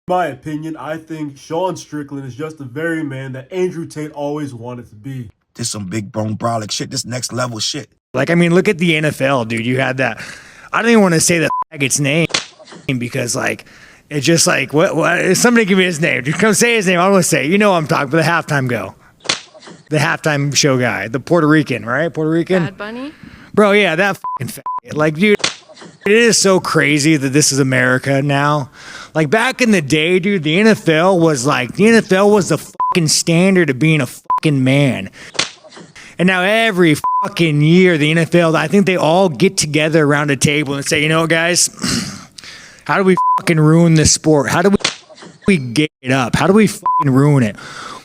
My opinion, I think Sean Strickland is just the very man that Andrew Tate always wanted to be. This some big bone brolic shit. This next level shit. Like, I mean, look at the NFL, dude. You had that. I don't even want to say the faggot's name because, like, it's just like, what? Somebody give me his name. Dude, come say his name. I'm going to say, you know what I'm talking about, the halftime go. The halftime show guy. The Puerto Rican, right? Puerto Rican? Bad Bunny? Bro, yeah, that fucking faggot. Like, dude, it is so crazy that this is America now. Like, back in the day, dude, the NFL was the fucking standard of being a fucking man. And now every fucking year, the NFL, I think they all get together around a table and say, you know what, guys? How do we fucking ruin this sport? How do we get it up? How do we fucking ruin it?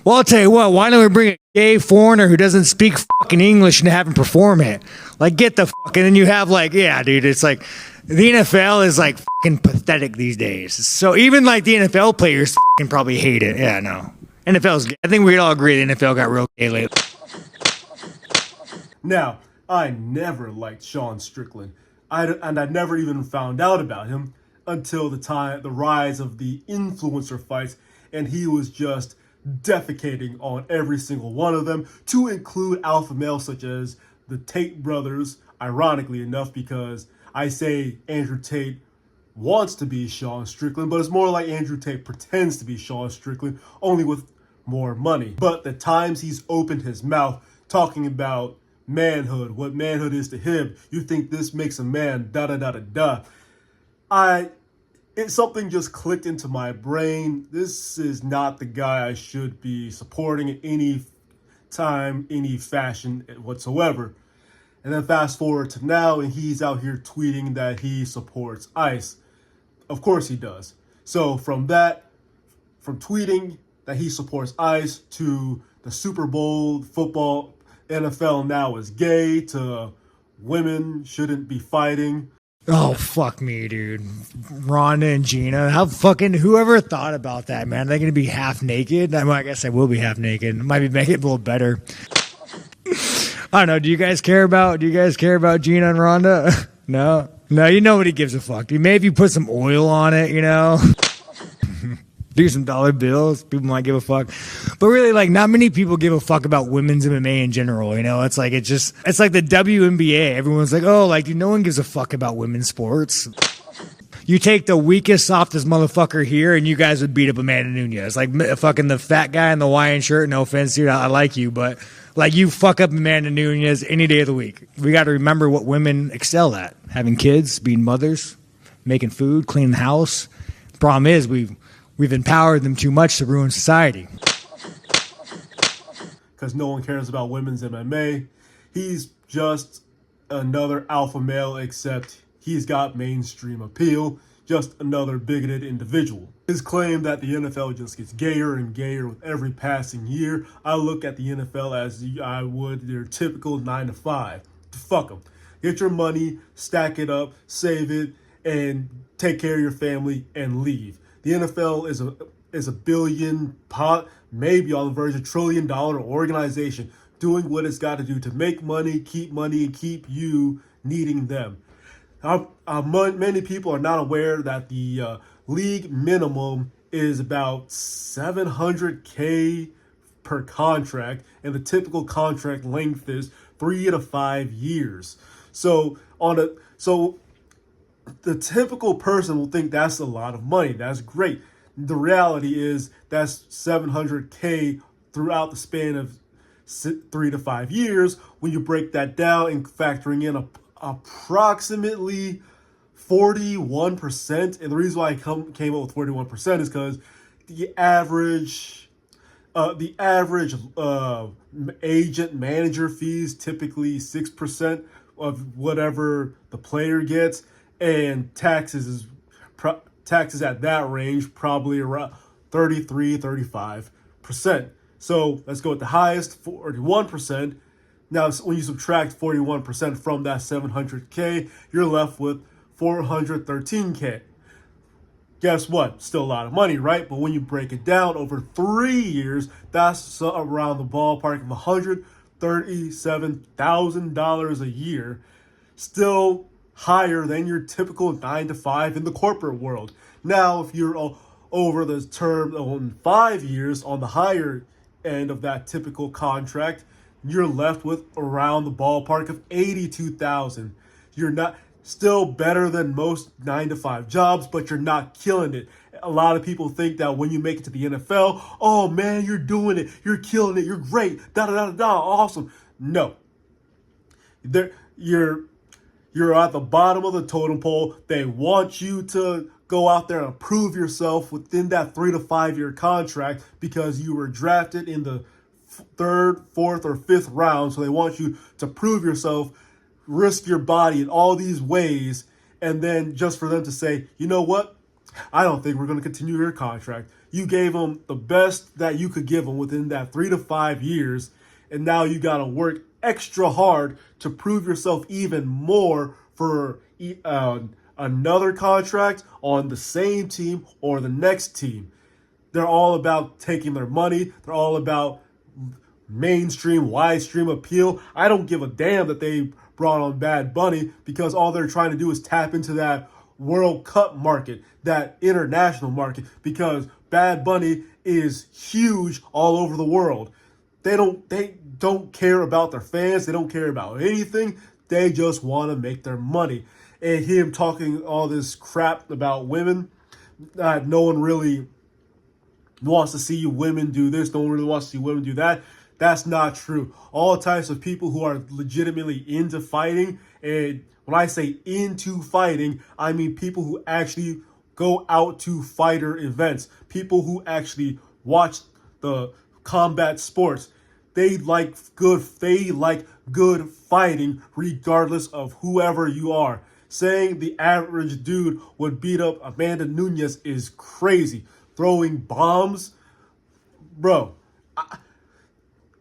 Well, I'll tell you what, why don't we bring a gay foreigner who doesn't speak fucking English and have him perform it? Like, get the fuck, and then you have like, yeah, dude, it's like, the NFL is like fucking pathetic these days. So even like the NFL players fucking probably hate it. Yeah, no. NFL's gay. I think we'd all agree the NFL got real gay lately. Now, I never liked Sean Strickland, and I never even found out about him until the rise of the influencer fights, and he was just defecating on every single one of them, to include alpha males such as the Tate brothers, ironically enough, because I say Andrew Tate wants to be Sean Strickland, but it's more like Andrew Tate pretends to be Sean Strickland, only with more money. But the times he's opened his mouth talking about manhood, what manhood is to him, you think this makes a man, da-da-da-da-da. Something just clicked into my brain. This is not the guy I should be supporting in any time, any fashion whatsoever. And then fast forward to now, and he's out here tweeting that he supports ICE. Of course he does. So from tweeting that he supports ICE to the Super Bowl football, NFL now is gay, to women shouldn't be fighting. Oh, fuck me, dude. Rhonda and Gina. Whoever thought about that, man? Are they going to be half naked? I guess I will be half naked. Might be make it a little better. I don't know. Do you guys care about Gina and Rhonda? No, you know nobody gives a fuck. Dude, maybe if you put some oil on it, you know, do some dollar bills, people might give a fuck. But really, like, not many people give a fuck about women's MMA in general. You know, it's like the WNBA. Everyone's like, oh, like, dude, no one gives a fuck about women's sports. You take the weakest, softest motherfucker here, and you guys would beat up Amanda Nunes. Like, fucking the fat guy in the Hawaiian shirt. No offense, dude, I like you, but like, you fuck up Amanda Nunes any day of the week. We got to remember what women excel at: having kids, being mothers, making food, cleaning the house. The problem is we've empowered them too much to ruin society. Because no one cares about women's MMA. He's just another alpha male, except he's got mainstream appeal. Just another bigoted individual. His claim that the NFL just gets gayer and gayer with every passing year. I look at the NFL as I would their typical 9 to 5. Fuck them. Get your money, stack it up, save it, and take care of your family and leave. The NFL is a billion, maybe on the verge of $1 trillion organization, doing what it's got to do to make money, and keep you needing them. Many people are not aware that the league minimum is about $700K per contract, and the typical contract length is 3 to 5 years. So the typical person will think that's a lot of money. That's great. The reality is that's $700K throughout the span of 3 to 5 years. When you break that down and factoring in approximately 41%, and the reason why I came up with 41% is because the average agent manager fees typically 6% of whatever the player gets, and taxes at that range probably around 33-35%. So let's go with the highest, 41%. Now, when you subtract 41% from that 700K, you're left with 413K. Guess what? Still a lot of money, right? But when you break it down over 3 years, that's around the ballpark of $137,000 a year. Still higher than your typical 9 to 5 in the corporate world. Now, if you're over the term on 5 years on the higher end of that typical contract, you're left with around the ballpark of 82,000. You're not still better than most 9 to 5 jobs, but you're not killing it. A lot of people think that when you make it to the NFL, oh man, you're doing it, you're killing it, you're great, da da da da, awesome. No, there you're at the bottom of the totem pole. They want you to go out there and prove yourself within that 3 to 5 year contract because you were drafted in the third, fourth, or fifth round. So they want you to prove yourself, risk your body in all these ways, and then just for them to say, you know what? I don't think we're going to continue your contract. You gave them the best that you could give them within that 3 to 5 years, and now you got to work extra hard to prove yourself even more for another contract on the same team or the next team. They're all about taking their money. They're all about mainstream, widestream appeal. I don't give a damn that they brought on Bad Bunny because all they're trying to do is tap into that World Cup market, that international market, because Bad Bunny is huge all over the world. They don't care about their fans. They don't care about anything. They just want to make their money. And him talking all this crap about women, no one really wants to see women do this. No one really wants to see women do that. That's not true. All types of people who are legitimately into fighting, and when I say into fighting, I mean people who actually go out to fighter events, people who actually watch the combat sports. They like good fighting regardless of whoever you are. Saying the average dude would beat up Amanda Nunes is crazy. Throwing bombs, bro.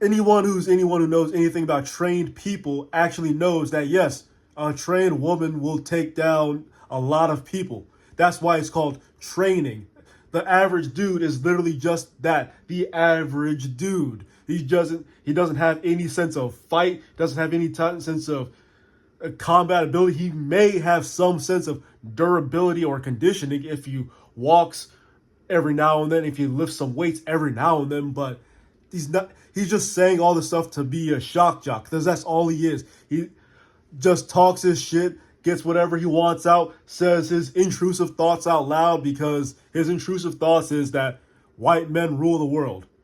Anyone who knows anything about trained people actually knows that yes, a trained woman will take down a lot of people. That's why it's called training. The average dude is literally just that, the average dude. He doesn't have any sense of fight, doesn't have any sense of combat ability. He may have some sense of durability or conditioning if he walks every now and then, if he lifts some weights every now and then, but he's just saying all this stuff to be a shock jock, because that's all he is. He just talks his shit, gets whatever he wants out, says his intrusive thoughts out loud, because his intrusive thoughts is that white men rule the world.